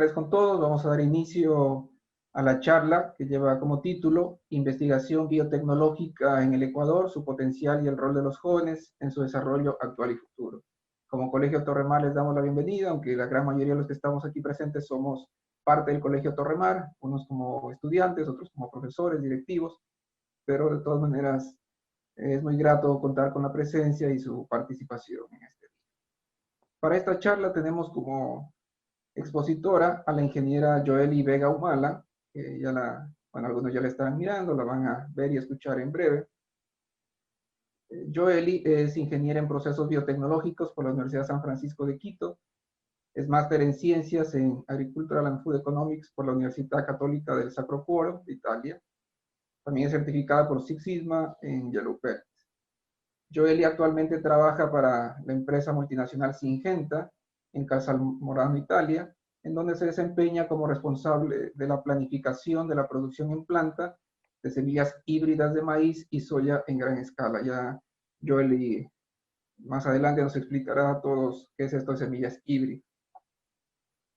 tardes con todos. Vamos a dar inicio a la charla que lleva como título Investigación biotecnológica en el Ecuador, su potencial y el rol de los jóvenes en su desarrollo actual y futuro. Como Colegio Torremar les damos la bienvenida, aunque la gran mayoría de los que estamos aquí presentes somos parte del Colegio Torremar, unos como estudiantes, otros como profesores, directivos, pero de todas maneras es muy grato contar con la presencia y su participación en este día. Para esta charla tenemos como expositora a la ingeniera Joely Vega Humala, que bueno, algunos ya la están mirando, la van a ver y escuchar en breve. Joely es ingeniera en procesos biotecnológicos por la Universidad San Francisco de Quito, es máster en ciencias en Agricultural and Food Economics por la Universidad Católica del Sacro Cuore de Italia. También es certificada por Six Sigma en Yellow Belt. Joely actualmente trabaja para la empresa multinacional Syngenta en Casalmorano, Italia, en donde se desempeña como responsable de la planificación de la producción en planta de semillas híbridas de maíz y soya en gran escala. Ya Joely más adelante nos explicará a todos qué es esto de semillas híbridas.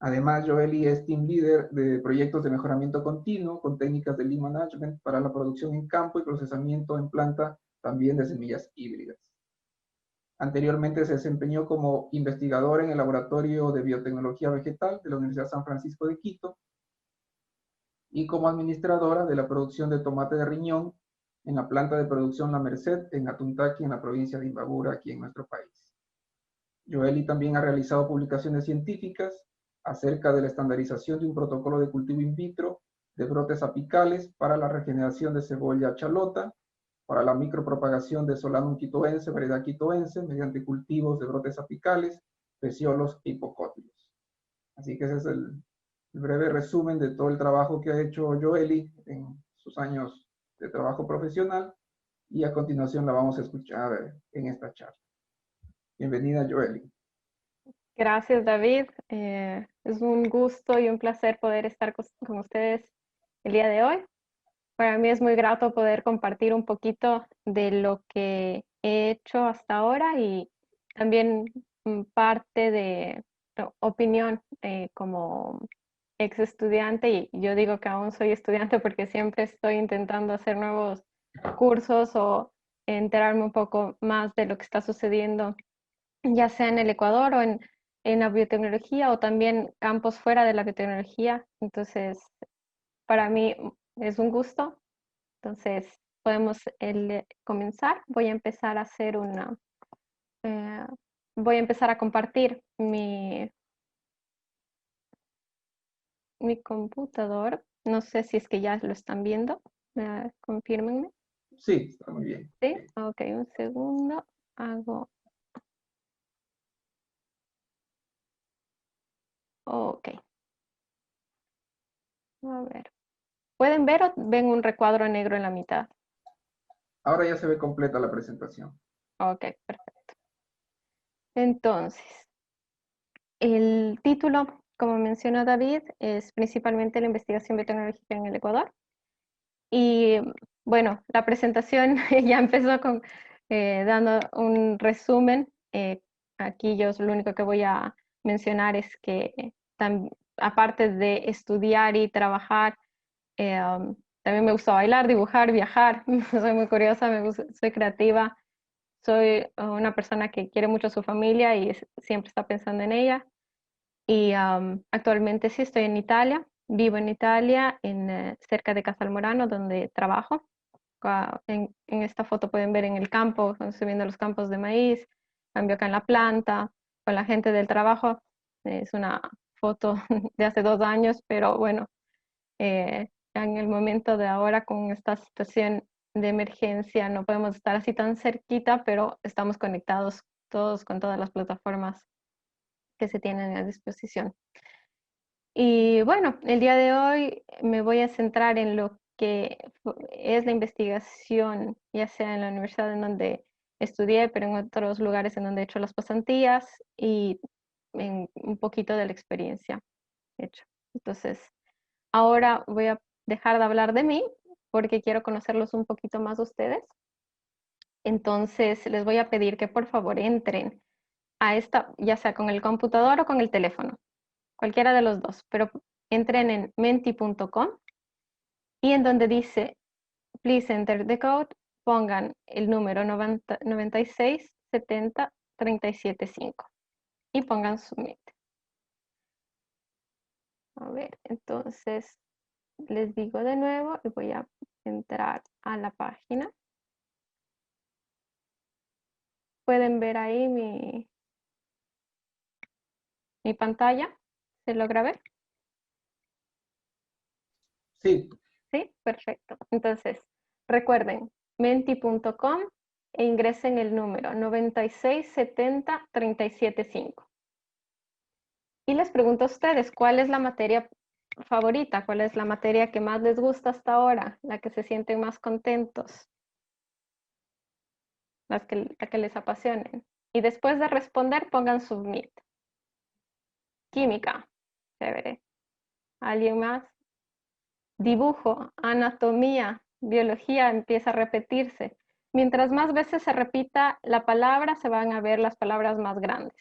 Además, Joely es team leader de proyectos de mejoramiento continuo con técnicas de Lean Management para la producción en campo y procesamiento en planta también de semillas híbridas. Anteriormente se desempeñó como investigador en el Laboratorio de Biotecnología Vegetal de la Universidad San Francisco de Quito y como administradora de la producción de tomate de riñón en la planta de producción La Merced en Atuntaqui, en la provincia de Imbabura, aquí en nuestro país. Joely también ha realizado publicaciones científicas acerca de la estandarización de un protocolo de cultivo in vitro de brotes apicales para la regeneración de cebolla chalota, para la micropropagación de Solanum quitoense, variedad quitoense, mediante cultivos de brotes apicales, peciolos e hipocótilos. Así que ese es el breve resumen de todo el trabajo que ha hecho Joely en sus años de trabajo profesional, y a continuación la vamos a escuchar en esta charla. Bienvenida, Joely. Gracias, David. Es un gusto y un placer poder estar con ustedes el día de hoy. Para mí es muy grato poder compartir un poquito de lo que he hecho hasta ahora y también parte de opinión como ex estudiante, y yo digo que aún soy estudiante porque siempre estoy intentando hacer nuevos cursos o enterarme un poco más de lo que está sucediendo, ya sea en el Ecuador o en la biotecnología o también campos fuera de la biotecnología. Entonces, para mí es un gusto. Entonces, podemos comenzar. Voy a empezar a hacer voy a empezar a compartir mi computador. No sé si es que ya lo están viendo. Confírmenme. Sí, está muy bien. Sí, ok, un segundo. Hago. Ok. A ver. ¿Pueden ver o ven un recuadro negro en la mitad? Ahora ya se ve completa la presentación. Ok, perfecto. Entonces, el título, como mencionó David, es principalmente la investigación biotecnológica en el Ecuador. Y bueno, la presentación ya empezó dando un resumen. Aquí yo lo único que voy a mencionar es que aparte de estudiar y trabajar, también me gusta bailar, dibujar, viajar. Soy muy curiosa, soy creativa, soy una persona que quiere mucho a su familia y siempre está pensando en ella. Y actualmente sí estoy en Italia, vivo en Italia, cerca de Casalmorano, donde trabajo. En esta foto pueden ver en el campo, estoy viendo los campos de maíz, cambio acá en la planta, con la gente del trabajo. Es una foto de hace 2 años, pero bueno, en el momento de ahora con esta situación de emergencia no podemos estar así tan cerquita, pero estamos conectados todos con todas las plataformas que se tienen a disposición. Y bueno, el día de hoy me voy a centrar en lo que es la investigación, ya sea en la universidad en donde estudié, pero en otros lugares en donde he hecho las pasantías y en un poquito de la experiencia hecha. Entonces, ahora voy a dejar de hablar de mí porque quiero conocerlos un poquito más a ustedes. Entonces, les voy a pedir que por favor entren a esta, ya sea con el computador o con el teléfono. cualquiera de los dos, pero entren en menti.com y en donde dice please enter the code, pongan el número 96 70 37 5 y pongan submit. A ver, entonces les digo de nuevo y voy a entrar a la página. Pueden ver ahí mi pantalla. ¿Se logra ver? Sí. Sí, perfecto. Entonces, recuerden, menti.com e ingresen el número 96 70 37 5. Y les pregunto a ustedes, ¿cuál es la materia favorita? ¿Cuál es la materia que más les gusta hasta ahora? La que se sienten más contentos, la que les apasionen. Y después de responder, pongan submit. Química, chévere. ¿Alguien más? Dibujo, anatomía, biología empieza a repetirse. Mientras más veces se repita la palabra, se van a ver las palabras más grandes.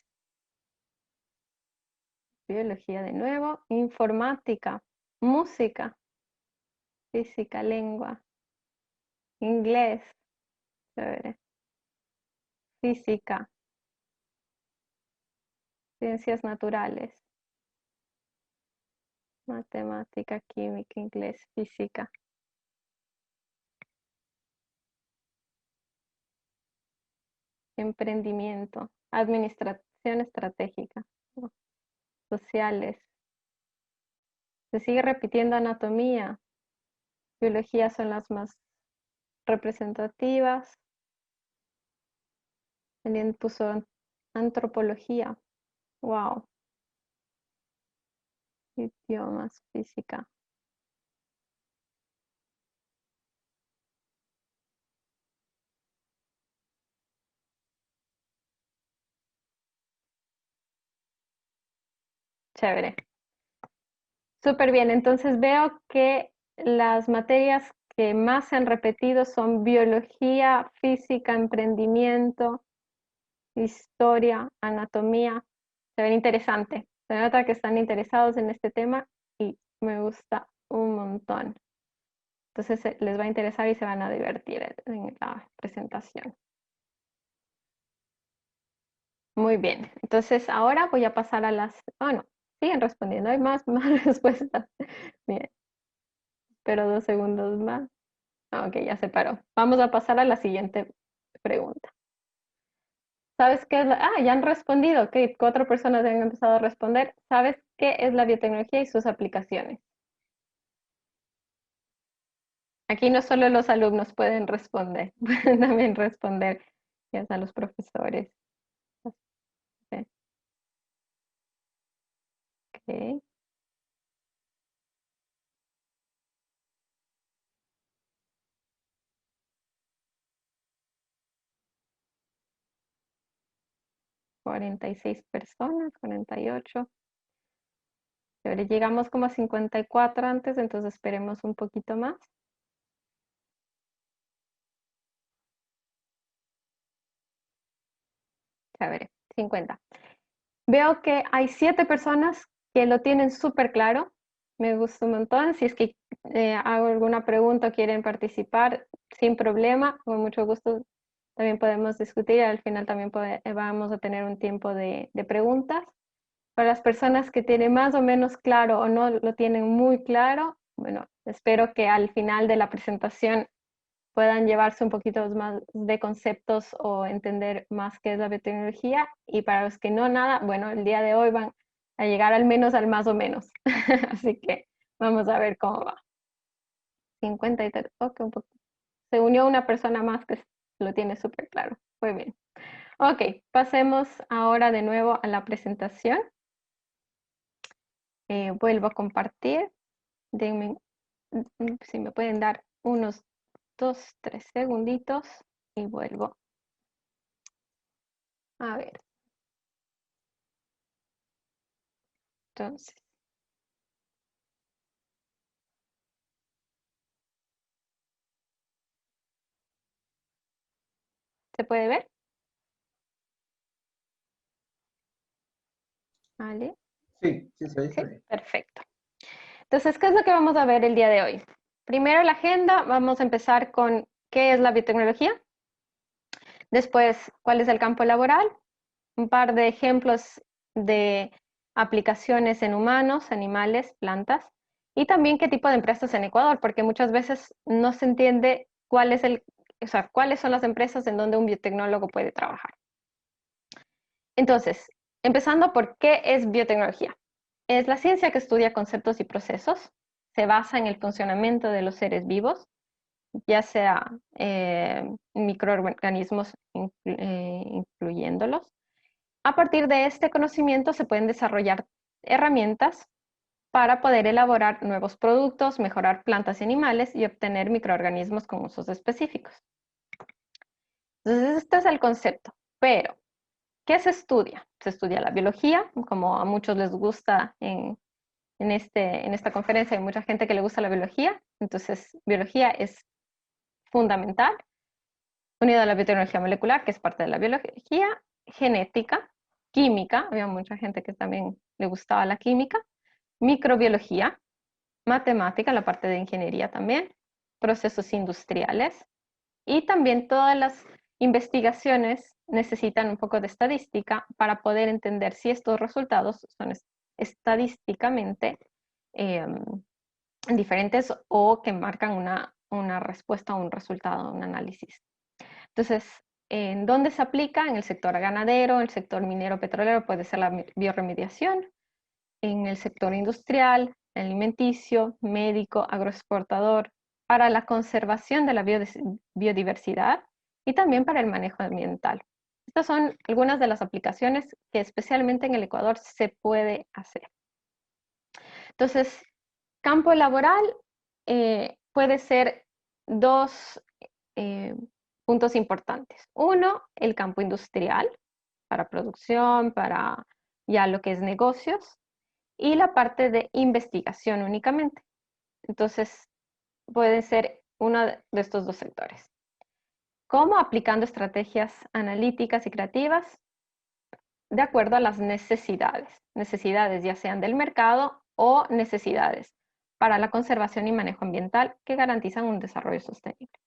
Biología de nuevo, informática, música, física, lengua, inglés, chévere. Física, ciencias naturales, matemática, química, inglés, física. Emprendimiento, administración estratégica, ¿no? Sociales. Se sigue repitiendo anatomía, biología son las más representativas. También puso antropología, wow. Idiomas, física. Chévere. Súper bien, entonces veo que las materias que más se han repetido son biología, física, emprendimiento, historia, anatomía. Se ven interesante. Se nota que están interesados en este tema y me gusta un montón. Entonces les va a interesar y se van a divertir en la presentación. Muy bien, entonces ahora voy a pasar a las... no, siguen respondiendo, hay más respuestas. Bien, pero 2 segundos más. Ok, ya se paró. Vamos a pasar a la siguiente pregunta. ¿Sabes qué es la... ya han respondido, ok, 4 personas han empezado a responder. ¿Sabes qué es la biotecnología y sus aplicaciones? Aquí no solo los alumnos pueden responder, pueden también responder, ya están los profesores. Ok. ¿46 personas? 48. Llegamos como a 54 antes, entonces esperemos un poquito más. Chévere, 50. Veo que hay 7 personas que lo tienen súper claro. Me gusta un montón. Si es que hago alguna pregunta o quieren participar, sin problema, con mucho gusto también podemos discutir. Al final también vamos a tener un tiempo de preguntas. Para las personas que tienen más o menos claro o no lo tienen muy claro, bueno, espero que al final de la presentación puedan llevarse un poquito más de conceptos o entender más qué es la biotecnología. Y para los que no nada, bueno, el día de hoy van a llegar al menos al más o menos. Así que vamos a ver cómo va. 53, ok, un poquito. Se unió una persona más que lo tiene súper claro. Muy bien. Ok, pasemos ahora de nuevo a la presentación. Vuelvo a compartir. Denme, si me pueden dar unos 2, 3 segunditos y vuelvo. A ver. Entonces, ¿se puede ver? Vale. Sí, sí, sí, ahí ¿Sí? está bien. Perfecto. Entonces, ¿qué es lo que vamos a ver el día de hoy? Primero la agenda, vamos a empezar con qué es la biotecnología, después cuál es el campo laboral, un par de ejemplos de aplicaciones en humanos, animales, plantas, y también qué tipo de empresas en Ecuador, porque muchas veces no se entiende cuál es o sea, cuáles son las empresas en donde un biotecnólogo puede trabajar. Entonces, empezando por qué es biotecnología. Es la ciencia que estudia conceptos y procesos, se basa en el funcionamiento de los seres vivos, ya sea microorganismos incluyéndolos. A partir de este conocimiento se pueden desarrollar herramientas para poder elaborar nuevos productos, mejorar plantas y animales y obtener microorganismos con usos específicos. Entonces, este es el concepto. Pero, ¿qué se estudia? Se estudia la biología, como a muchos les gusta en esta conferencia, hay mucha gente que le gusta la biología, entonces biología es fundamental, unido a la biotecnología molecular, que es parte de la biología, genética, química, había mucha gente que también le gustaba la química, microbiología, matemática, la parte de ingeniería también, procesos industriales y también todas las investigaciones necesitan un poco de estadística para poder entender si estos resultados son estadísticamente eh, diferentes o que marcan una respuesta o un resultado, un análisis. Entonces, ¿en dónde se aplica? En el sector ganadero, en el sector minero petrolero puede ser la bioremediación, en el sector industrial, alimenticio, médico, agroexportador, para la conservación de la biodiversidad y también para el manejo ambiental. Estas son algunas de las aplicaciones que especialmente en el Ecuador se puede hacer. Entonces, campo laboral puede ser dos puntos importantes. Uno, el campo industrial, para producción, para ya lo que es negocios, y la parte de investigación únicamente. Entonces, puede ser uno de estos dos sectores. ¿Cómo? Aplicando estrategias analíticas y creativas de acuerdo a las necesidades ya sean del mercado o necesidades para la conservación y manejo ambiental que garantizan un desarrollo sostenible.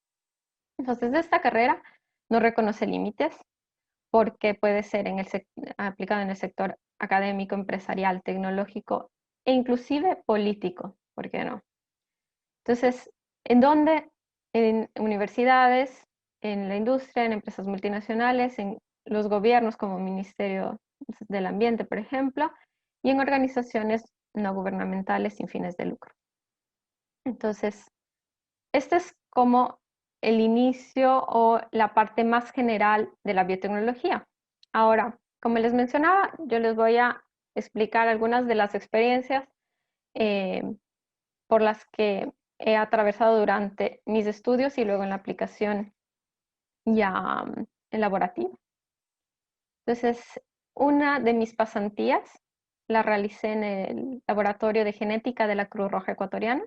Entonces, esta carrera no reconoce límites porque puede ser aplicado en el sector académico, empresarial, tecnológico e inclusive político, ¿por qué no? Entonces, ¿en dónde? En universidades, en la industria, en empresas multinacionales, en los gobiernos como Ministerio del Ambiente, por ejemplo, y en organizaciones no gubernamentales sin fines de lucro. Entonces, este es como el inicio o la parte más general de la biotecnología. Ahora, como les mencionaba, yo les voy a explicar algunas de las experiencias eh, por las que he atravesado durante mis estudios y luego en la aplicación ya elaborativa. Entonces, una de mis pasantías la realicé en el Laboratorio de Genética de la Cruz Roja Ecuatoriana,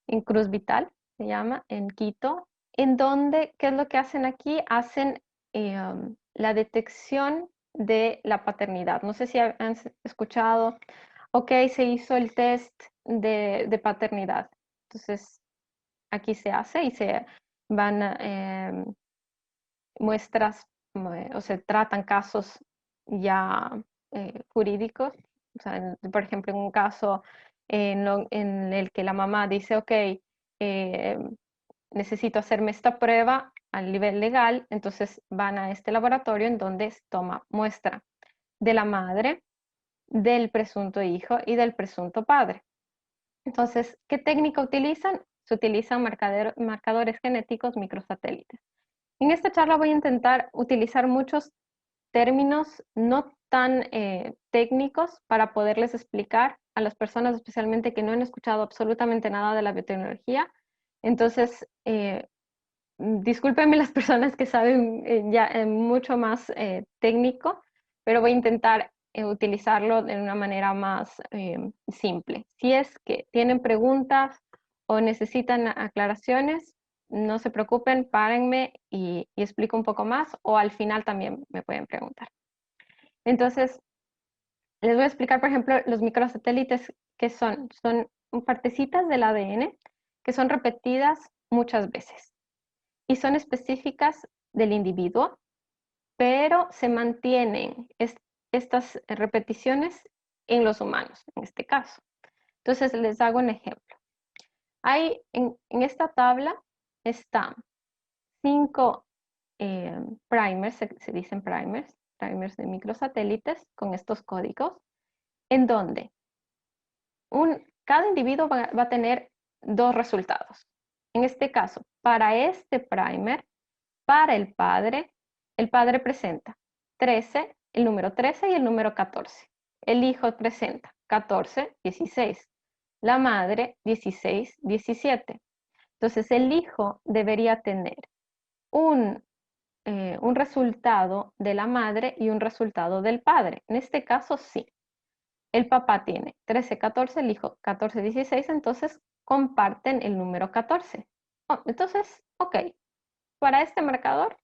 en Cruz Vital, se llama, en Quito, en donde, ¿qué es lo que hacen aquí? Hacen la detección de la paternidad. No sé si han escuchado, ok, se hizo el test de paternidad. Entonces, aquí se hace y se van muestras o se tratan casos ya jurídicos. O sea, por ejemplo, en un caso en el que la mamá dice, ok, necesito hacerme esta prueba a nivel legal, entonces van a este laboratorio en donde se toma muestra de la madre, del presunto hijo y del presunto padre. Entonces, ¿qué técnica utilizan? Se utilizan marcadores genéticos microsatélites. En esta charla voy a intentar utilizar muchos términos no tan técnicos para poderles explicar a las personas, especialmente que no han escuchado absolutamente nada de la biotecnología. Entonces, discúlpenme las personas que saben ya mucho más técnico, pero voy a intentar utilizarlo de una manera más simple. Si es que tienen preguntas o necesitan aclaraciones, no se preocupen, párenme y explico un poco más o al final también me pueden preguntar. Entonces, Les voy a explicar, por ejemplo, los microsatélites que son partecitas del ADN que son repetidas muchas veces y son específicas del individuo, pero se mantienen estas repeticiones en los humanos, en este caso. Entonces, les hago un ejemplo. Hay en esta tabla están 5 primers, se dicen primers de microsatélites con estos códigos, en donde cada individuo va a tener 2 resultados. En este caso, para este primer, para el padre presenta 13, el número 13 y el número 14. El hijo presenta 14, 16. La madre 16, 17. Entonces el hijo debería tener un resultado de la madre y un resultado del padre. En este caso sí. El papá tiene 13, 14, el hijo 14, 16, entonces comparten el número 14. Entonces, ok, para este marcador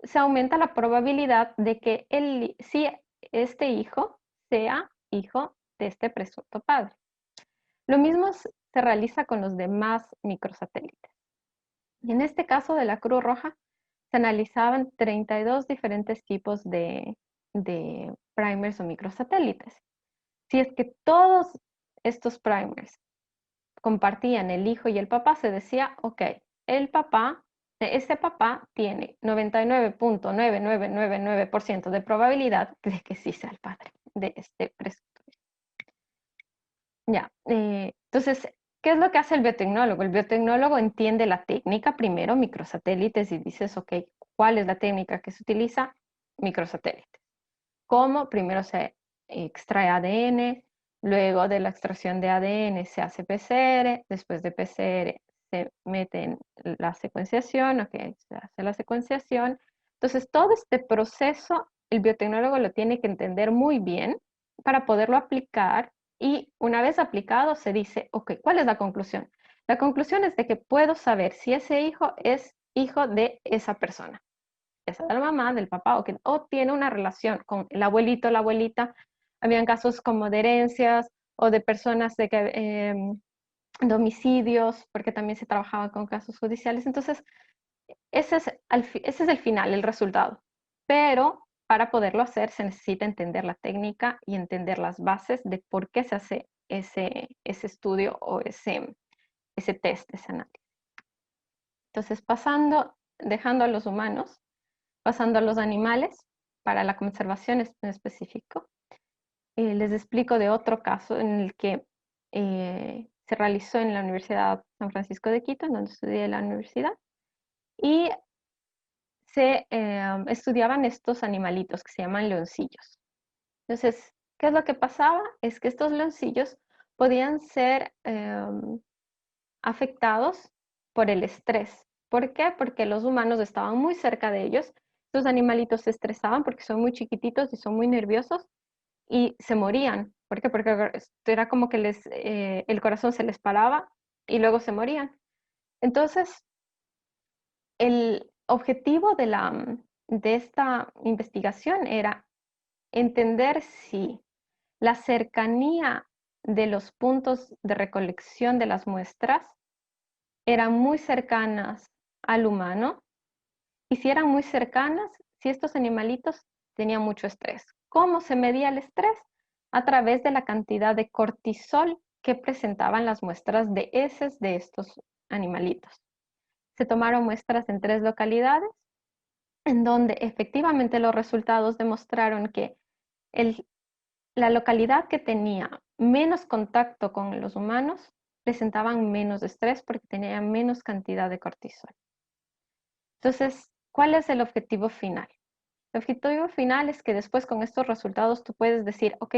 se aumenta la probabilidad de que si este hijo sea hijo de este presunto padre. Lo mismo se realiza con los demás microsatélites. Y en este caso de la Cruz Roja, se analizaban 32 diferentes tipos de primers o microsatélites. Si es que todos estos primers compartían el hijo y el papá, se decía, ok, este papá tiene 99.9999% de probabilidad de que sí sea el padre de este presunto. Ya, entonces, ¿qué es lo que hace el biotecnólogo? El biotecnólogo entiende la técnica, primero microsatélites, y dices, ok, ¿cuál es la técnica que se utiliza? Microsatélites. ¿Cómo? Primero se extrae ADN, luego de la extracción de ADN se hace PCR, después de PCR se mete en la secuenciación, ok, se hace la secuenciación. Entonces, todo este proceso el biotecnólogo lo tiene que entender muy bien para poderlo aplicar, y una vez aplicado se dice, ok, ¿cuál es la conclusión? La conclusión es de que puedo saber si ese hijo es hijo de esa persona, ya sea de la mamá, del papá, o tiene una relación con el abuelito, la abuelita. Habían casos como de herencias o de personas de homicidios, porque también se trabajaba con casos judiciales. Entonces, ese es el final, el resultado. Pero para poderlo hacer se necesita entender la técnica y entender las bases de por qué se hace ese estudio o ese test, ese análisis. Entonces, dejando a los humanos, pasando a los animales, para la conservación en específico, les explico de otro caso en el que se realizó en la Universidad San Francisco de Quito, en donde estudié la universidad, y se estudiaban estos animalitos que se llaman leoncillos. Entonces, ¿qué es lo que pasaba? Es que estos leoncillos podían ser afectados por el estrés. ¿Por qué? Porque los humanos estaban muy cerca de ellos. Estos animalitos se estresaban porque son muy chiquititos y son muy nerviosos y se morían. ¿Por qué? Porque era como que el corazón se les paraba y luego se morían. Entonces, el objetivo de esta investigación era entender si la cercanía de los puntos de recolección de las muestras eran muy cercanas al humano, y si eran muy cercanas, si estos animalitos tenían mucho estrés. ¿Cómo se medía el estrés? A través de la cantidad de cortisol que presentaban las muestras de heces de estos animalitos. Se tomaron muestras en 3 localidades, en donde efectivamente los resultados demostraron que la localidad que tenía menos contacto con los humanos presentaban menos estrés porque tenían menos cantidad de cortisol. Entonces, ¿cuál es el objetivo final? El objetivo final es que después con estos resultados tú puedes decir, ok,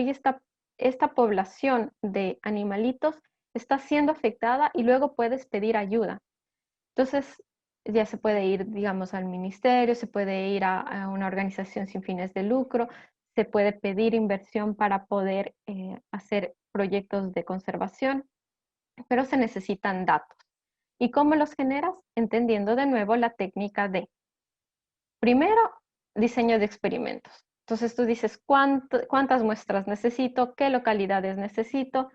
esta población de animalitos está siendo afectada, y luego puedes pedir ayuda. Entonces, ya se puede ir, digamos, al ministerio, se puede ir a una organización sin fines de lucro, se puede pedir inversión para poder hacer proyectos de conservación, pero se necesitan datos. ¿Y cómo los generas? Entendiendo de nuevo la técnica de, primero, diseño de experimentos. Entonces tú dices cuántas muestras necesito, qué localidades necesito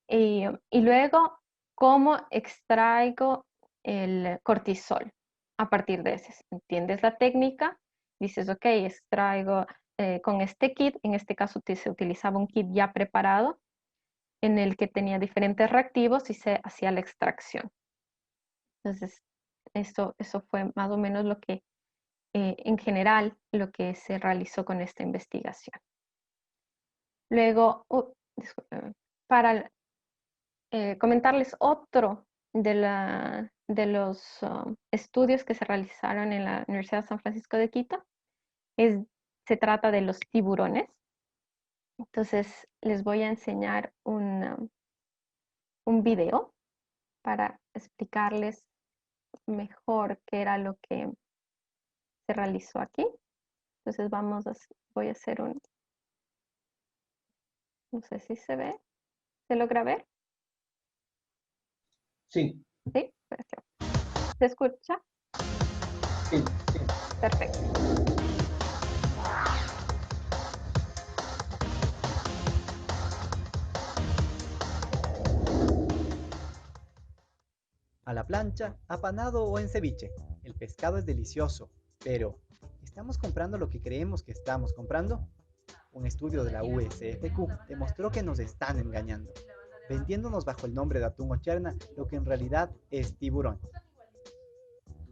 y luego cómo extraigo el cortisol a partir de ese. ¿Entiendes la técnica? Dices, ok, extraigo con este kit, en este caso se utilizaba un kit ya preparado en el que tenía diferentes reactivos y se hacía la extracción. Entonces, eso fue más o menos lo que, en general, lo que se realizó con esta investigación. Luego, disculpen, para comentarles otro de los estudios que se realizaron en la Universidad de San Francisco de Quito, se trata de los tiburones. Entonces, les voy a enseñar un video para explicarles mejor qué era lo que se realizó aquí. Entonces voy a hacer no sé si se ve, ¿se logra ver? Sí, Sí, perfecto. ¿Se escucha? sí, sí. Perfecto. A la plancha, apanado o en ceviche. El pescado es delicioso, pero ¿estamos comprando lo que creemos que estamos comprando? Un estudio de la USFQ demostró que nos están engañando, vendiéndonos bajo el nombre de atún o cherna lo que en realidad es tiburón.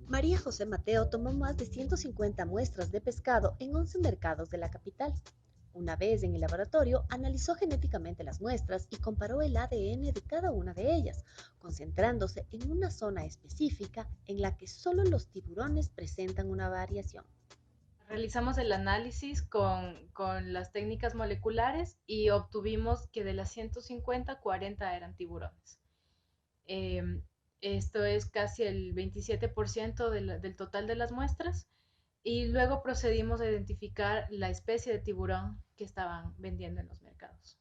María José Mateo tomó más de 150 muestras de pescado en 11 mercados de la capital. Una vez en el laboratorio, analizó genéticamente las muestras y comparó el ADN de cada una de ellas, concentrándose en una zona específica en la que solo los tiburones presentan una variación. Realizamos el análisis con las técnicas moleculares y obtuvimos que de las 150, 40 eran tiburones. Eh, Esto es casi el 27% del total de las muestras. Y luego procedimos a identificar la especie de tiburón que estaban vendiendo en los mercados.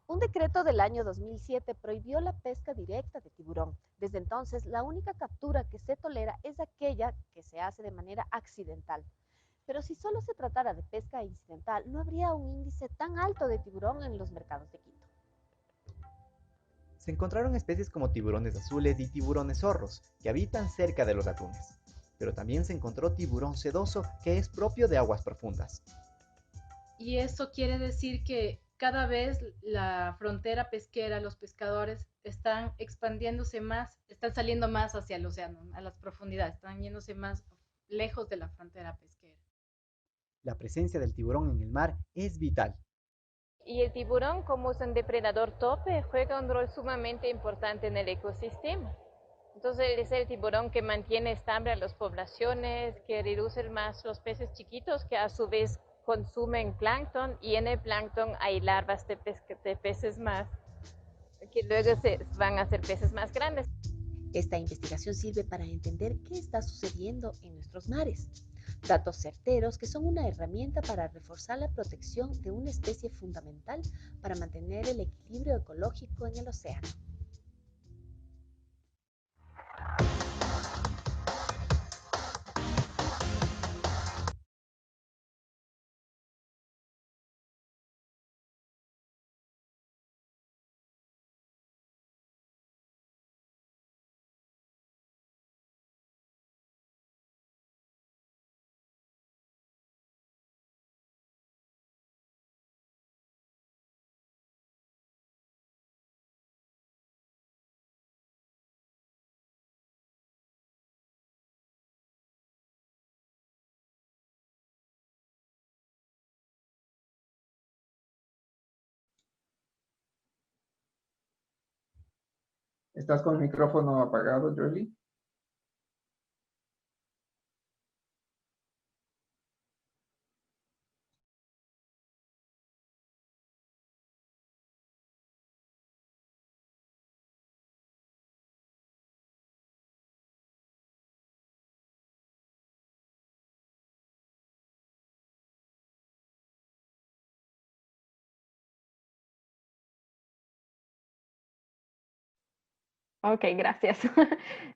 Un decreto del año 2007 prohibió la pesca directa de tiburón. Desde entonces, la única captura que se tolera es aquella que se hace de manera accidental. Pero si solo se tratara de pesca incidental, no habría un índice tan alto de tiburón en los mercados de Quito. Se encontraron especies como tiburones azules y tiburones zorros, que habitan cerca de los atunes. Pero también se encontró tiburón sedoso, que es propio de aguas profundas. Y eso quiere decir que cada vez la frontera pesquera, los pescadores están expandiéndose más, están saliendo más hacia el océano, a las profundidades, están yéndose más lejos de la frontera pesquera. La presencia del tiburón en el mar es vital. Y el tiburón, como es un depredador tope, juega un rol sumamente importante en el ecosistema. Entonces, es el tiburón que mantiene estable a las poblaciones, que reduce más los peces chiquitos, que a su vez consumen plancton, y en el plancton hay larvas de peces más, que luego se van a ser peces más grandes. Esta investigación sirve para entender qué está sucediendo en nuestros mares. Datos certeros que son una herramienta para reforzar la protección de una especie fundamental para mantener el equilibrio ecológico en el océano. ¿Estás con el micrófono apagado, Jolie? Ok, gracias.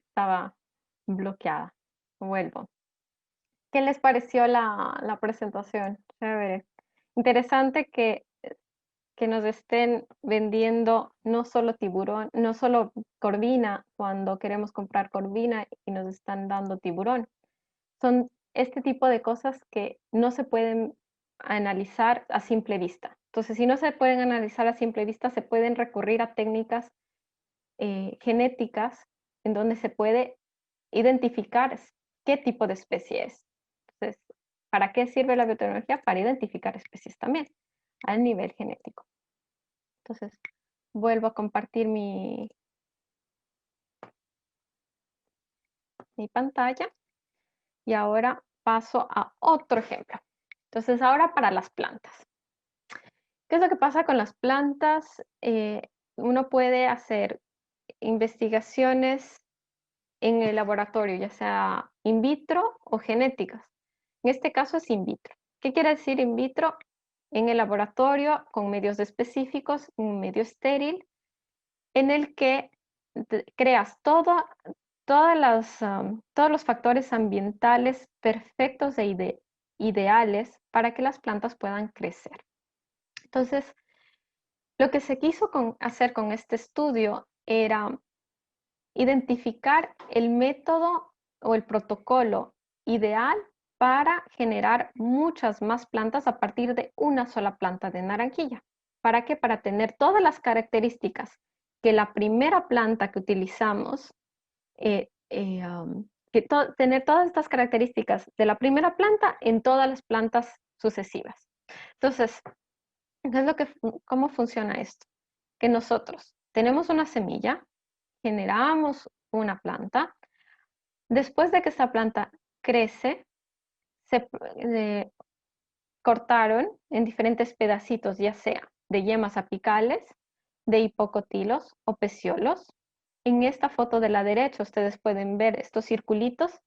Estaba bloqueada. Vuelvo. ¿Qué les pareció la presentación? Chévere. Interesante que nos estén vendiendo no solo tiburón, no solo corvina, cuando queremos comprar corvina y nos están dando tiburón. Son este tipo de cosas que no se pueden analizar a simple vista. Entonces, si no se pueden analizar a simple vista, se pueden recurrir a técnicas genéticas en donde se puede identificar qué tipo de especie es. Entonces, ¿para qué sirve la biotecnología? Para identificar especies también, a nivel genético. Entonces, vuelvo a compartir mi pantalla y ahora paso a otro ejemplo. Entonces, ahora para las plantas. ¿Qué es lo que pasa con las plantas? Uno puede hacer investigaciones en el laboratorio, ya sea in vitro o genéticas. En este caso es in vitro. ¿Qué quiere decir in vitro? En el laboratorio, con medios específicos, un medio estéril, en el que creas todos los factores ambientales perfectos e ideales para que las plantas puedan crecer. Entonces, lo que se quiso hacer con este estudio era identificar el método o el protocolo ideal para generar muchas más plantas a partir de una sola planta de naranjilla. ¿Para qué? Para tener todas las características que la primera planta que utilizamos, tener todas estas características de la primera planta en todas las plantas sucesivas. Entonces, ¿cómo funciona esto? Que nosotros tenemos una semilla, generamos una planta, después de que esa planta crece, se cortaron en diferentes pedacitos, ya sea de yemas apicales, de hipocotilos o peciolos. En esta foto de la derecha ustedes pueden ver estos circulitos,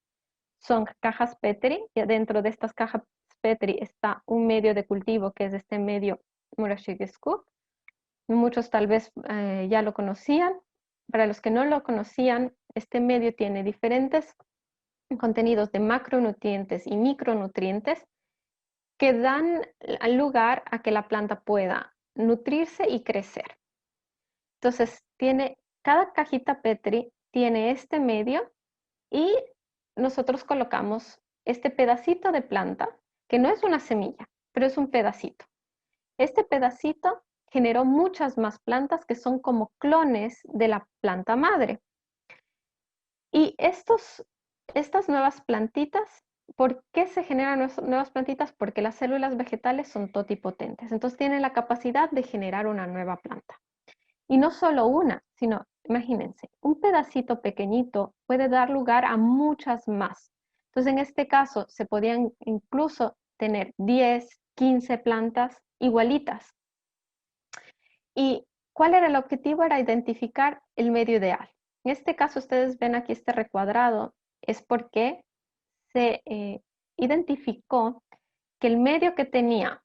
son cajas Petri, y dentro de estas cajas Petri está un medio de cultivo que es este medio Murashige-Scoop. Muchos tal vez ya lo conocían. Para los que no lo conocían, este medio tiene diferentes contenidos de macronutrientes y micronutrientes que dan lugar a que la planta pueda nutrirse y crecer. Entonces, cada cajita Petri tiene este medio y nosotros colocamos este pedacito de planta, que no es una semilla, pero es un pedacito. Este pedacito generó muchas más plantas que son como clones de la planta madre. Y estas nuevas plantitas, ¿por qué se generan nuevas plantitas? Porque las células vegetales son totipotentes, entonces tienen la capacidad de generar una nueva planta. Y no solo una, sino, imagínense, un pedacito pequeñito puede dar lugar a muchas más. Entonces, en este caso, se podían incluso tener 10, 15 plantas igualitas. ¿Y cuál era el objetivo? Era identificar el medio ideal. En este caso, ustedes ven aquí este recuadrado, es porque se identificó que el medio que tenía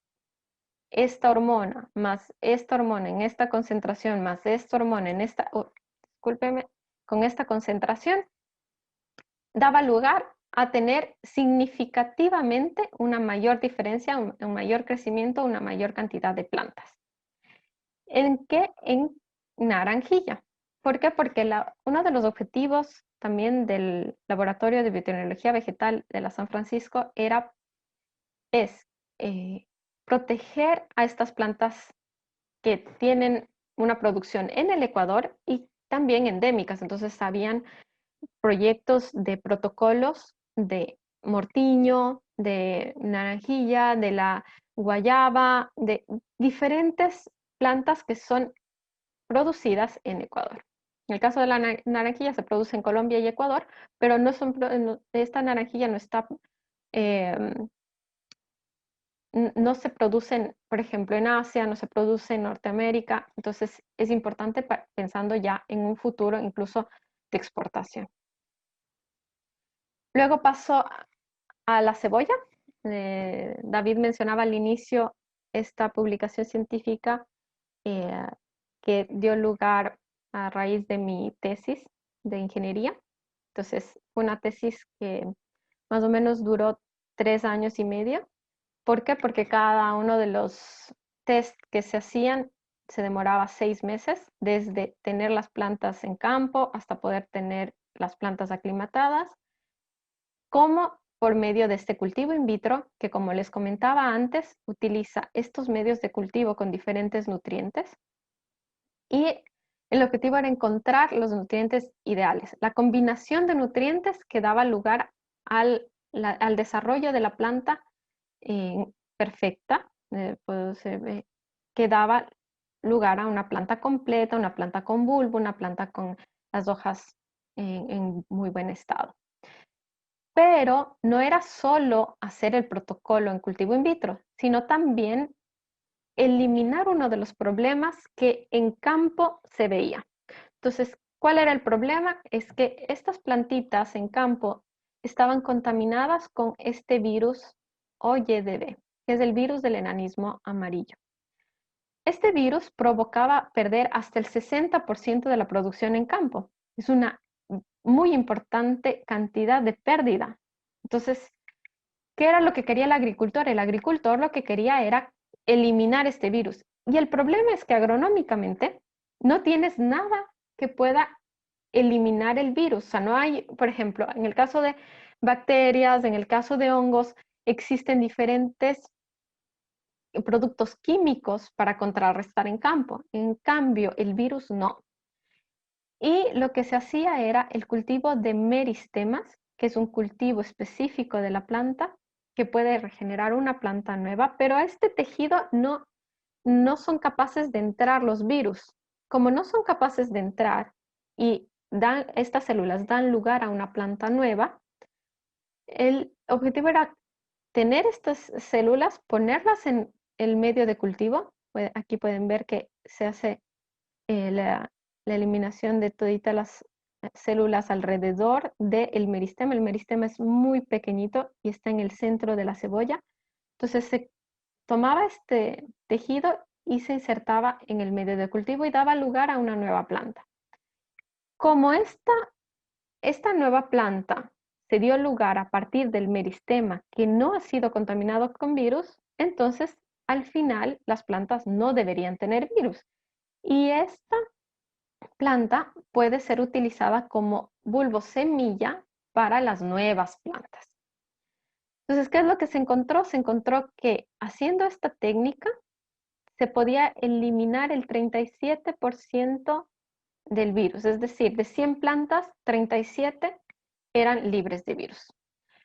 esta hormona, más esta hormona en esta concentración, más esta hormona en esta, discúlpeme, con esta concentración, daba lugar a tener significativamente una mayor diferencia, un mayor crecimiento, una mayor cantidad de plantas. ¿En qué? En naranjilla. ¿Por qué? Porque uno de los objetivos también del Laboratorio de Biotecnología Vegetal de la San Francisco es proteger a estas plantas que tienen una producción en el Ecuador y también endémicas. Entonces, habían proyectos de protocolos de mortiño, de naranjilla, de la guayaba, de diferentes plantas que son producidas en Ecuador. En el caso de la naranjilla se produce en Colombia y Ecuador, pero esta naranjilla no está, no se produce, por ejemplo, en Asia, no se produce en Norteamérica, entonces es importante pensando ya en un futuro incluso de exportación. Luego pasó a la cebolla. David mencionaba al inicio esta publicación científica que dio lugar a raíz de mi tesis de ingeniería. Entonces, fue una tesis que más o menos duró 3 años y medio. ¿Por qué? Porque cada uno de los test que se hacían se demoraba 6 meses, desde tener las plantas en campo hasta poder tener las plantas aclimatadas, como por medio de este cultivo in vitro, que como les comentaba antes, utiliza estos medios de cultivo con diferentes nutrientes. Y el objetivo era encontrar los nutrientes ideales, la combinación de nutrientes que daba lugar al desarrollo de la planta perfecta, pues, que daba lugar a una planta completa, una planta con bulbo, una planta con las hojas en muy buen estado. Pero no era solo hacer el protocolo en cultivo in vitro, sino también eliminar uno de los problemas que en campo se veía. Entonces, ¿cuál era el problema? Es que estas plantitas en campo estaban contaminadas con este virus OYDB, que es el virus del enanismo amarillo. Este virus provocaba perder hasta el 60% de la producción en campo. Es una muy importante cantidad de pérdida. Entonces, ¿qué era lo que quería el agricultor? El agricultor lo que quería era eliminar este virus. Y el problema es que agronómicamente no tienes nada que pueda eliminar el virus. O sea, no hay, por ejemplo, en el caso de bacterias, en el caso de hongos, existen diferentes productos químicos para contrarrestar en campo. En cambio, el virus no. Y lo que se hacía era el cultivo de meristemas, que es un cultivo específico de la planta que puede regenerar una planta nueva, pero a este tejido no son capaces de entrar los virus. Como no son capaces de entrar y estas células dan lugar a una planta nueva, el objetivo era tener estas células, ponerlas en el medio de cultivo. Aquí pueden ver que se hace la eliminación de todas las células alrededor del meristema. El meristema es muy pequeñito y está en el centro de la cebolla. Entonces se tomaba este tejido y se insertaba en el medio de cultivo y daba lugar a una nueva planta. Como esta nueva planta se dio lugar a partir del meristema que no ha sido contaminado con virus, entonces al final las plantas no deberían tener virus. Y esta planta puede ser utilizada como bulbo semilla para las nuevas plantas. Entonces, ¿qué es lo que se encontró? Se encontró que haciendo esta técnica se podía eliminar el 37% del virus, es decir, de 100 plantas, 37 eran libres de virus.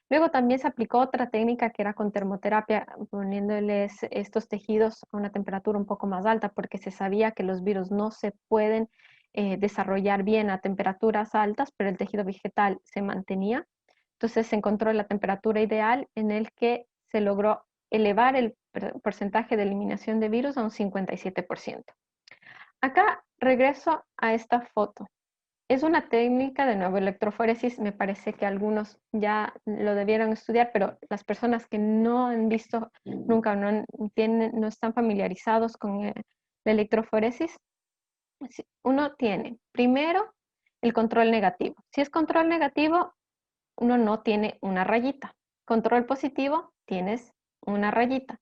Luego también se aplicó otra técnica que era con termoterapia, poniéndoles estos tejidos a una temperatura un poco más alta, porque se sabía que los virus no se pueden desarrollar bien a temperaturas altas, pero el tejido vegetal se mantenía. Entonces se encontró la temperatura ideal en el que se logró elevar el porcentaje de eliminación de virus a un 57%. Acá regreso a esta foto. Es una técnica de nuevo electroforesis, me parece que algunos ya lo debieron estudiar, pero las personas que no han visto nunca, no están familiarizados con la electroforesis, uno tiene primero el control negativo. Si es control negativo, uno no tiene una rayita. Control positivo, tienes una rayita.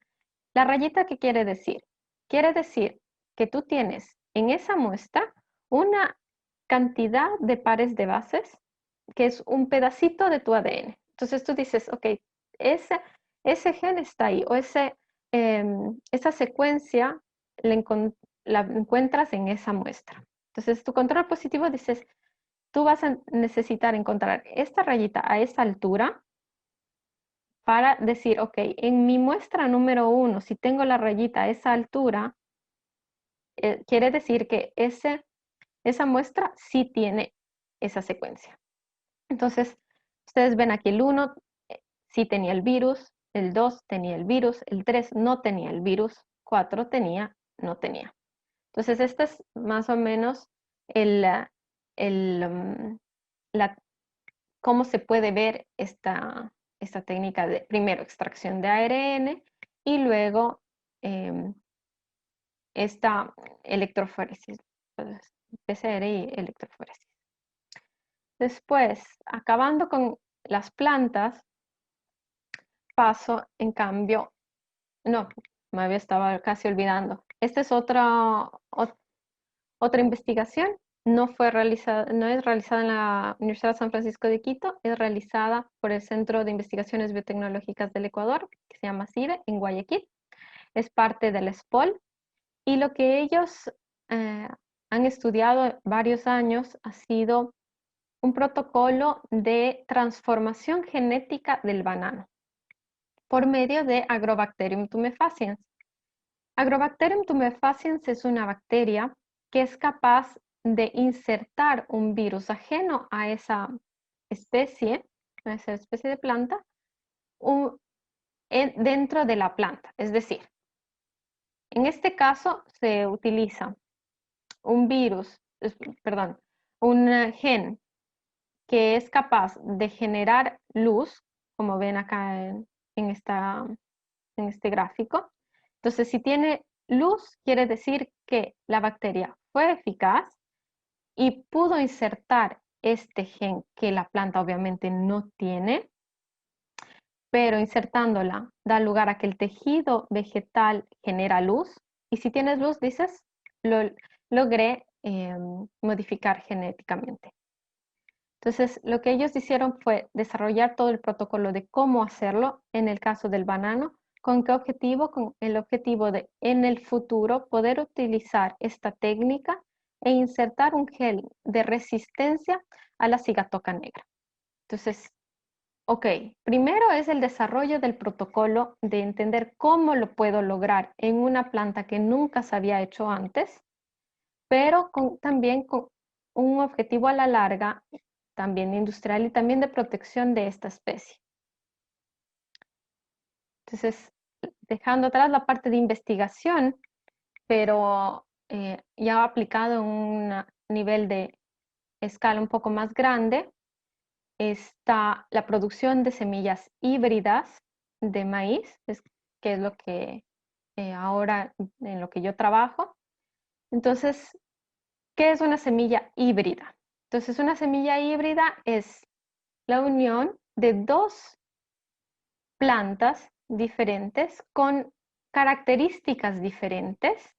¿La rayita qué quiere decir? Quiere decir que tú tienes en esa muestra una cantidad de pares de bases que es un pedacito de tu ADN. Entonces tú dices, ok, ese gen está ahí, o esa secuencia la encuentras en esa muestra. Entonces tu control positivo dices, tú vas a necesitar encontrar esta rayita a esa altura para decir, ok, en mi muestra número 1, si tengo la rayita a esa altura, quiere decir que esa muestra sí tiene esa secuencia. Entonces, ustedes ven aquí el 1 sí tenía el virus, el 2 tenía el virus, el 3 no tenía el virus, 4 tenía, no tenía. Entonces, este es más o menos cómo se puede ver esta técnica de, primero, extracción de ARN y luego esta electroforesis, PCR y electroforesis. Después, acabando con las plantas, paso, en cambio, no, me estaba casi olvidando. Esta es otra investigación. No es realizada en la Universidad de San Francisco de Quito, es realizada por el Centro de Investigaciones Biotecnológicas del Ecuador, que se llama CIBE, en Guayaquil. Es parte del SPOL. Y lo que ellos han estudiado varios años ha sido un protocolo de transformación genética del banano por medio de Agrobacterium tumefaciens. Agrobacterium tumefaciens es una bacteria que es capaz de insertar un virus ajeno a esa especie de planta, dentro de la planta. Es decir, en este caso se utiliza un gen que es capaz de generar luz, como ven acá en este gráfico. Entonces, si tiene luz, quiere decir que la bacteria fue eficaz y pudo insertar este gen que la planta obviamente no tiene, pero insertándola da lugar a que el tejido vegetal genera luz, y si tienes luz, dices, logré modificar genéticamente. Entonces, lo que ellos hicieron fue desarrollar todo el protocolo de cómo hacerlo en el caso del banano. ¿Con qué objetivo? Con el objetivo de, en el futuro, poder utilizar esta técnica e insertar un gen de resistencia a la cigatoca negra. Entonces, ok, primero es el desarrollo del protocolo de entender cómo lo puedo lograr en una planta que nunca se había hecho antes, pero también con un objetivo a la larga, también industrial y también de protección de esta especie. Entonces, dejando atrás la parte de investigación, pero ya aplicado en un nivel de escala un poco más grande, está la producción de semillas híbridas de maíz, que es lo que ahora en lo que yo trabajo. Entonces, ¿qué es una semilla híbrida? Entonces, una semilla híbrida es la unión de dos plantas diferentes con características diferentes,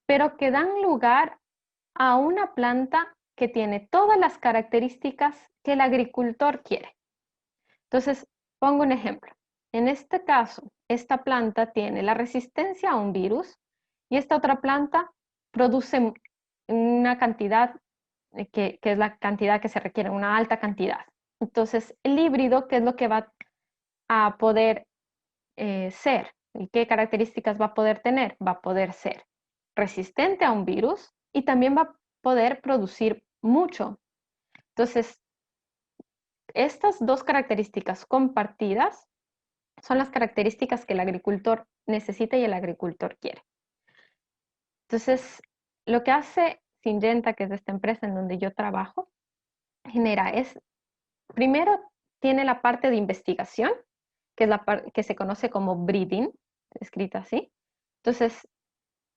pero que dan lugar a una planta que tiene todas las características que el agricultor quiere. Entonces, pongo un ejemplo. En este caso, esta planta tiene la resistencia a un virus y esta otra planta produce una cantidad que es la cantidad que se requiere, una alta cantidad. Entonces, el híbrido, ¿qué es lo que va a poder ser? ¿Y qué características va a poder tener? Va a poder ser resistente a un virus y también va a poder producir mucho. Entonces, estas dos características compartidas son las características que el agricultor necesita y el agricultor quiere. Entonces, lo que hace Syngenta, que es esta empresa en donde yo trabajo, primero tiene la parte de investigación, que es la parte que se conoce como breeding, escrita así. Entonces,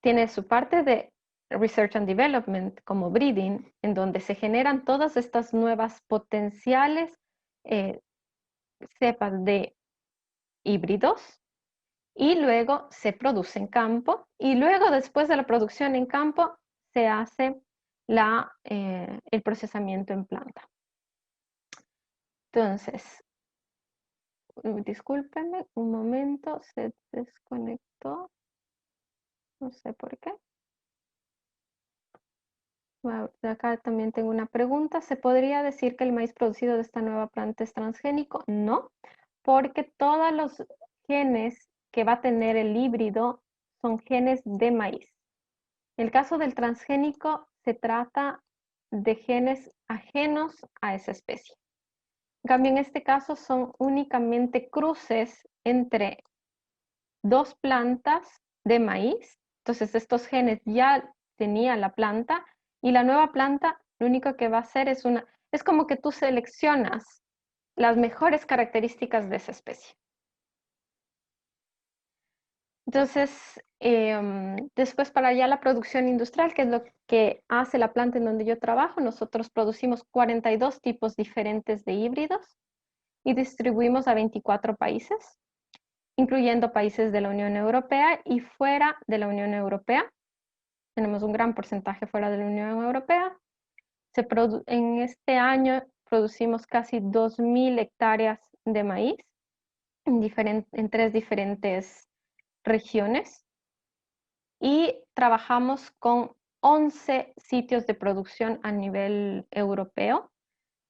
tiene su parte de Research and Development como breeding, en donde se generan todas estas nuevas potenciales cepas de híbridos, y luego se produce en campo, y luego después de la producción en campo se hace el procesamiento en planta. Entonces, discúlpenme, un momento, se desconectó, no sé por qué. Bueno, acá también tengo una pregunta. ¿Se podría decir que el maíz producido de esta nueva planta es transgénico? No, porque todos los genes que va a tener el híbrido son genes de maíz. En el caso del transgénico se trata de genes ajenos a esa especie. En cambio, en este caso son únicamente cruces entre dos plantas de maíz. Entonces, estos genes ya tenía la planta y la nueva planta lo único que va a hacer es como que tú seleccionas las mejores características de esa especie. Entonces, después para ya la producción industrial, que es lo que hace la planta en donde yo trabajo, nosotros producimos 42 tipos diferentes de híbridos y distribuimos a 24 países. incluyendo países de la Unión Europea y fuera de la Unión Europea. Tenemos un gran porcentaje fuera de la Unión Europea. En este año producimos casi 2.000 hectáreas de maíz en 3 diferentes regiones y trabajamos con 11 sitios de producción a nivel europeo.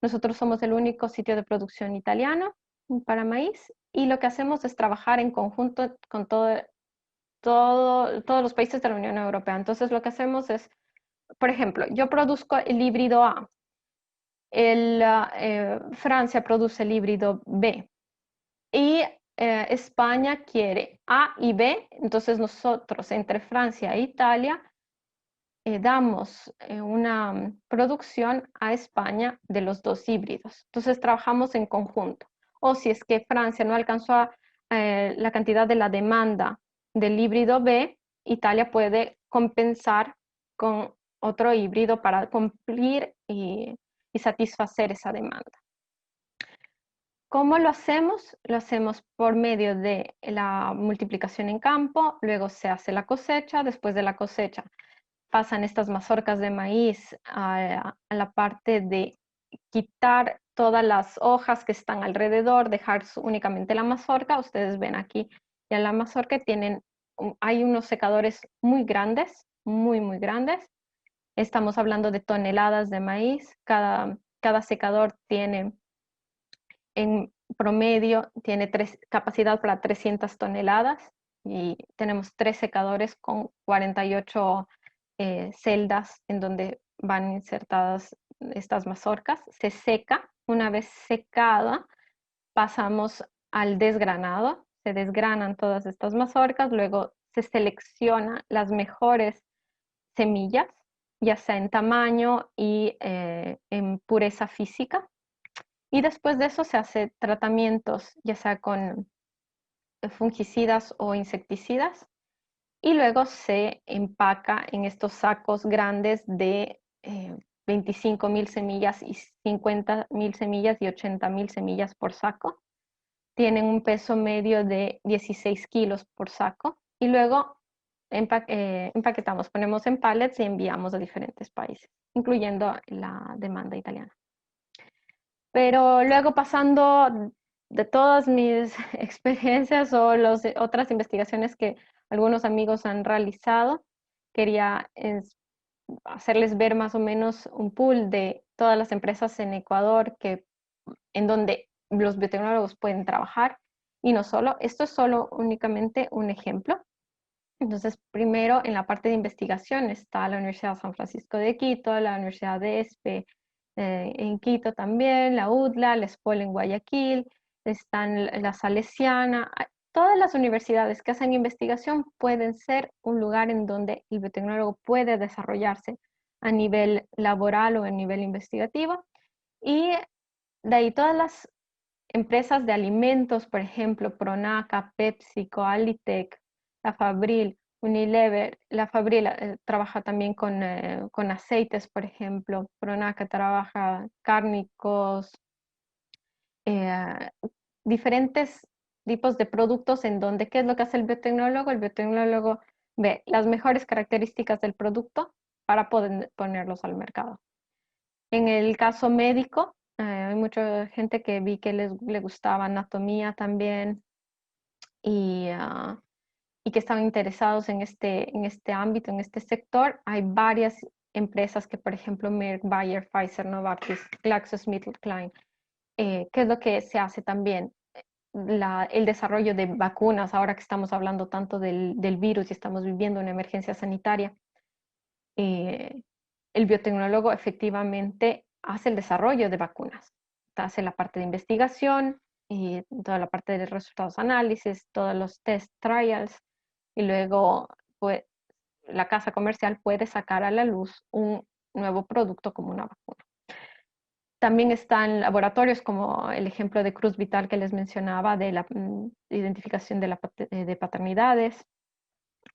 Nosotros somos el único sitio de producción italiano para maíz y lo que hacemos es trabajar en conjunto con todos los países de la Unión Europea. Entonces lo que hacemos es, por ejemplo, yo produzco el híbrido A, Francia produce el híbrido B y España quiere A y B, entonces nosotros entre Francia e Italia damos una producción a España de los 2 híbridos. Entonces trabajamos en conjunto. O si es que Francia no alcanzó la cantidad de la demanda del híbrido B, Italia puede compensar con otro híbrido para cumplir y satisfacer esa demanda. ¿Cómo lo hacemos? Lo hacemos por medio de la multiplicación en campo, luego se hace la cosecha, después de la cosecha pasan estas mazorcas de maíz a la parte de quitar todas las hojas que están alrededor, dejar únicamente la mazorca. Ustedes ven aquí ya la mazorca, hay unos secadores muy grandes, muy grandes. Estamos hablando de toneladas de maíz. Cada secador tiene en promedio tiene capacidad para 300 toneladas y tenemos 3 secadores con 48 celdas en donde van insertadas estas mazorcas. Se seca, una vez secada pasamos al desgranado, se desgranan todas estas mazorcas, luego se seleccionan las mejores semillas, ya sea en tamaño y en pureza física. Y después de eso se hace tratamientos, ya sea con fungicidas o insecticidas, y luego se empaca en estos sacos grandes de 25.000 semillas y 50.000 semillas y 80.000 semillas por saco. Tienen un peso medio de 16 kilos por saco y luego empaquetamos, ponemos en pallets y enviamos a diferentes países, incluyendo la demanda italiana. Pero luego pasando de todas mis experiencias o otras investigaciones que algunos amigos han realizado, quería hacerles ver más o menos un pool de todas las empresas en Ecuador en donde los biotecnólogos pueden trabajar y no solo. Esto es solo únicamente un ejemplo. Entonces, primero en la parte de investigación está la Universidad de San Francisco de Quito, la Universidad de ESPE, en Quito también, la UDLA, la SPOL en Guayaquil, están la Salesiana. Todas las universidades que hacen investigación pueden ser un lugar en donde el biotecnólogo puede desarrollarse a nivel laboral o a nivel investigativo. Y de ahí todas las empresas de alimentos, por ejemplo, Pronaca, PepsiCo, Alitec, la Fabril, Unilever. La Fabril trabaja también con aceites, por ejemplo. Pronaca trabaja cárnicos, diferentes tipos de productos en donde, ¿qué es lo que hace el biotecnólogo? El biotecnólogo ve las mejores características del producto para poder ponerlos al mercado. En el caso médico, hay mucha gente que vi que le gustaba anatomía también y que estaban interesados en este ámbito, en este sector. Hay varias empresas que, por ejemplo, Merck, Bayer, Pfizer, Novartis, GlaxoSmithKline. ¿Qué es lo que se hace también? El desarrollo de vacunas, ahora que estamos hablando tanto del virus y estamos viviendo una emergencia sanitaria. El biotecnólogo efectivamente hace el desarrollo de vacunas, hace la parte de investigación, y toda la parte de resultados análisis, todos los test trials, y luego pues, la casa comercial puede sacar a la luz un nuevo producto como una vacuna. También están laboratorios como el ejemplo de Cruz Vital que les mencionaba de la identificación de paternidades,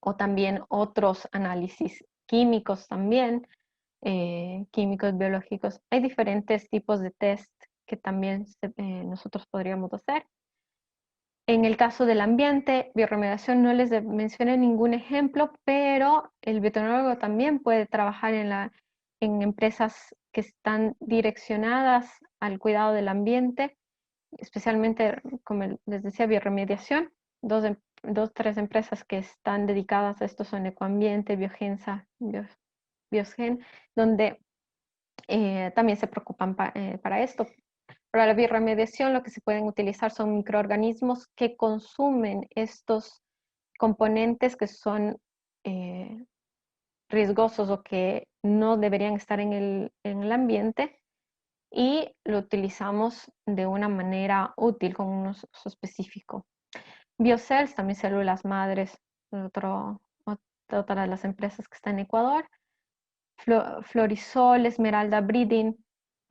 o también otros análisis químicos también, químicos, biológicos. Hay diferentes tipos de test que también nosotros podríamos hacer. En el caso del ambiente, bioremediación no les mencioné ningún ejemplo, pero el biotecnólogo también puede trabajar en empresas que están direccionadas al cuidado del ambiente, especialmente, como les decía, bioremediación. Tres empresas que están dedicadas a esto son Ecoambiente, Biogensa, Biosgen, donde también se preocupan para esto. Para la bioremediación lo que se pueden utilizar son microorganismos que consumen estos componentes que son riesgosos o que no deberían estar en el ambiente, y lo utilizamos de una manera útil con un uso específico. Biocells, también células madres, otra de las empresas que está en Ecuador. Florisol, Esmeralda Breeding.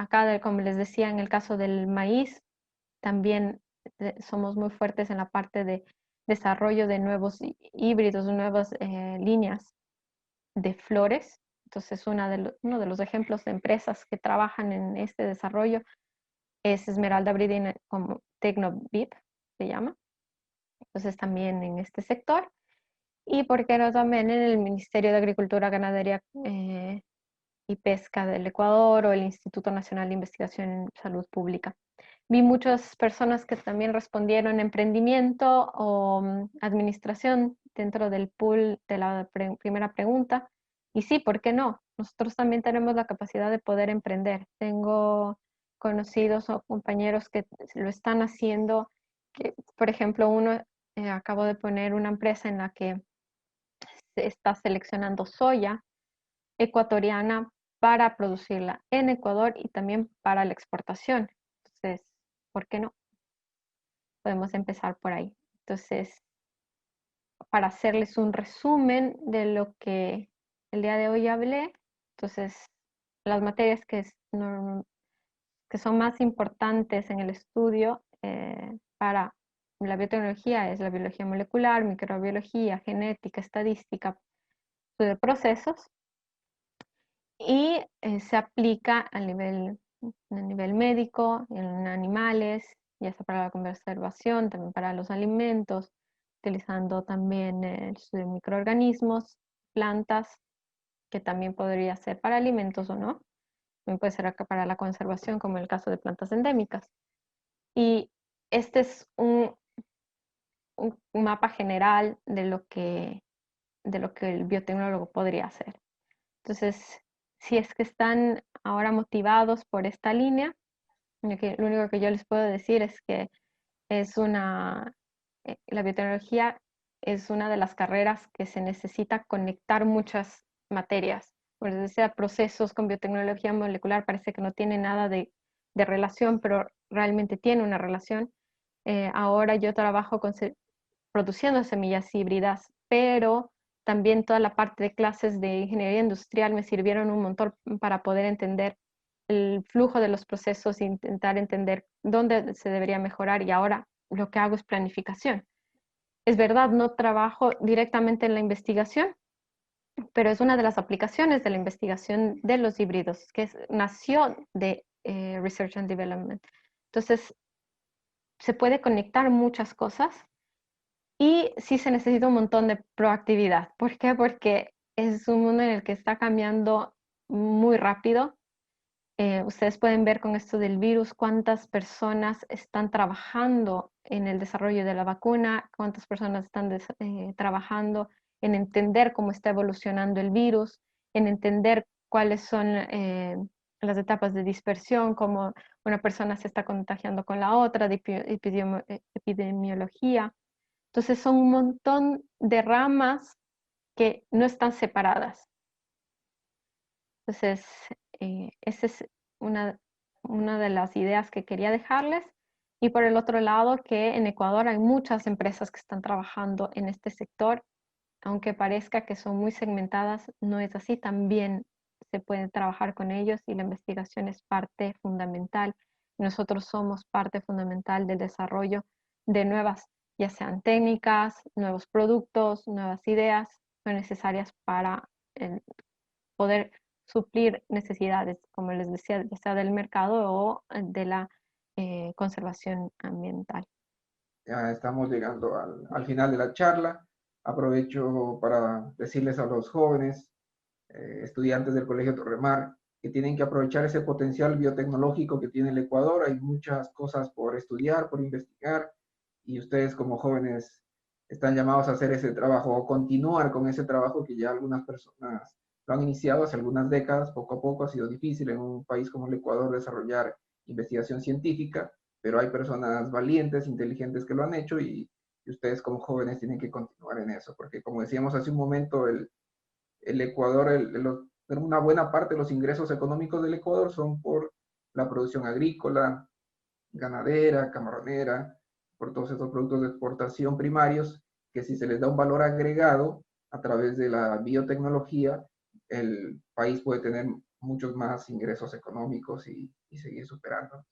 Acá, como les decía, en el caso del maíz, también somos muy fuertes en la parte de desarrollo de nuevos híbridos, nuevas líneas de flores. Entonces, uno de los ejemplos de empresas que trabajan en este desarrollo es Esmeralda Breeding, como TecnoVip se llama. Entonces, también en este sector. Y por qué no también en el Ministerio de Agricultura, Ganadería y Pesca del Ecuador, o el Instituto Nacional de Investigación en Salud Pública. Vi muchas personas que también respondieron emprendimiento o administración dentro del pool de la primera pregunta. Y sí, ¿por qué no? Nosotros también tenemos la capacidad de poder emprender. Tengo conocidos o compañeros que lo están haciendo. Por ejemplo, acabo de poner una empresa en la que se está seleccionando soya ecuatoriana para producirla en Ecuador y también para la exportación. Entonces, ¿por qué no? Podemos empezar por ahí. Entonces, para hacerles un resumen de lo que el día de hoy hablé, entonces, las materias que son más importantes en el estudio para la biotecnología es la biología molecular, microbiología, genética, estadística, estudio de procesos, y se aplica a nivel médico, en animales, ya sea para la conservación, también para los alimentos, utilizando también el estudio de microorganismos, plantas, que también podría ser para alimentos o no. También puede ser acá para la conservación, como en el caso de plantas endémicas. Y este es un mapa general de lo que el biotecnólogo podría hacer. Entonces, si es que están ahora motivados por esta línea, lo único que yo les puedo decir es que la biotecnología es una de las carreras que se necesita conectar muchas materias. Por decir, procesos con biotecnología molecular parece que no tiene nada de relación, pero realmente tiene una relación. Ahora yo trabajo produciendo semillas híbridas, pero también toda la parte de clases de ingeniería industrial me sirvieron un montón para poder entender el flujo de los procesos e intentar entender dónde se debería mejorar, y ahora lo que hago es planificación. Es verdad, no trabajo directamente en la investigación, pero es una de las aplicaciones de la investigación de los híbridos, que nació de Research and Development. Entonces, se puede conectar muchas cosas. Y sí se necesita un montón de proactividad. ¿Por qué? Porque es un mundo en el que está cambiando muy rápido. Ustedes pueden ver con esto del virus cuántas personas están trabajando en el desarrollo de la vacuna, cuántas personas están trabajando en entender cómo está evolucionando el virus, en entender cuáles son las etapas de dispersión, cómo una persona se está contagiando con la otra, de epidemiología. Entonces son un montón de ramas que no están separadas. Entonces, esa es una de las ideas que quería dejarles. Y por el otro lado, que en Ecuador hay muchas empresas que están trabajando en este sector. Aunque parezca que son muy segmentadas, no es así. También se puede trabajar con ellos, y la investigación es parte fundamental. Nosotros somos parte fundamental del desarrollo de nuevas, ya sean técnicas, nuevos productos, nuevas ideas, son necesarias para poder suplir necesidades, como les decía, ya sea del mercado o de la conservación ambiental. Ya estamos llegando al final de la charla. Aprovecho para decirles a los jóvenes, estudiantes del Colegio Torremar, que tienen que aprovechar ese potencial biotecnológico que tiene el Ecuador. Hay muchas cosas por estudiar, por investigar, y ustedes como jóvenes están llamados a hacer ese trabajo o continuar con ese trabajo que ya algunas personas lo han iniciado hace algunas décadas. Poco a poco ha sido difícil en un país como el Ecuador desarrollar investigación científica, pero hay personas valientes, inteligentes que lo han hecho, y ustedes como jóvenes tienen que continuar en eso, porque como decíamos hace un momento, el Ecuador, una buena parte de los ingresos económicos del Ecuador son por la producción agrícola, ganadera, camaronera, por todos estos productos de exportación primarios, que si se les da un valor agregado a través de la biotecnología, el país puede tener muchos más ingresos económicos y seguir superando.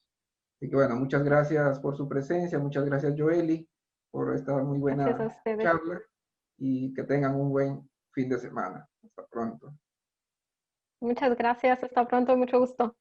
Así que bueno, muchas gracias por su presencia, muchas gracias Joely por esta muy Gracias a buena ustedes. charla, y que tengan un buen fin de semana. Hasta pronto. Muchas gracias. Hasta pronto. Mucho gusto.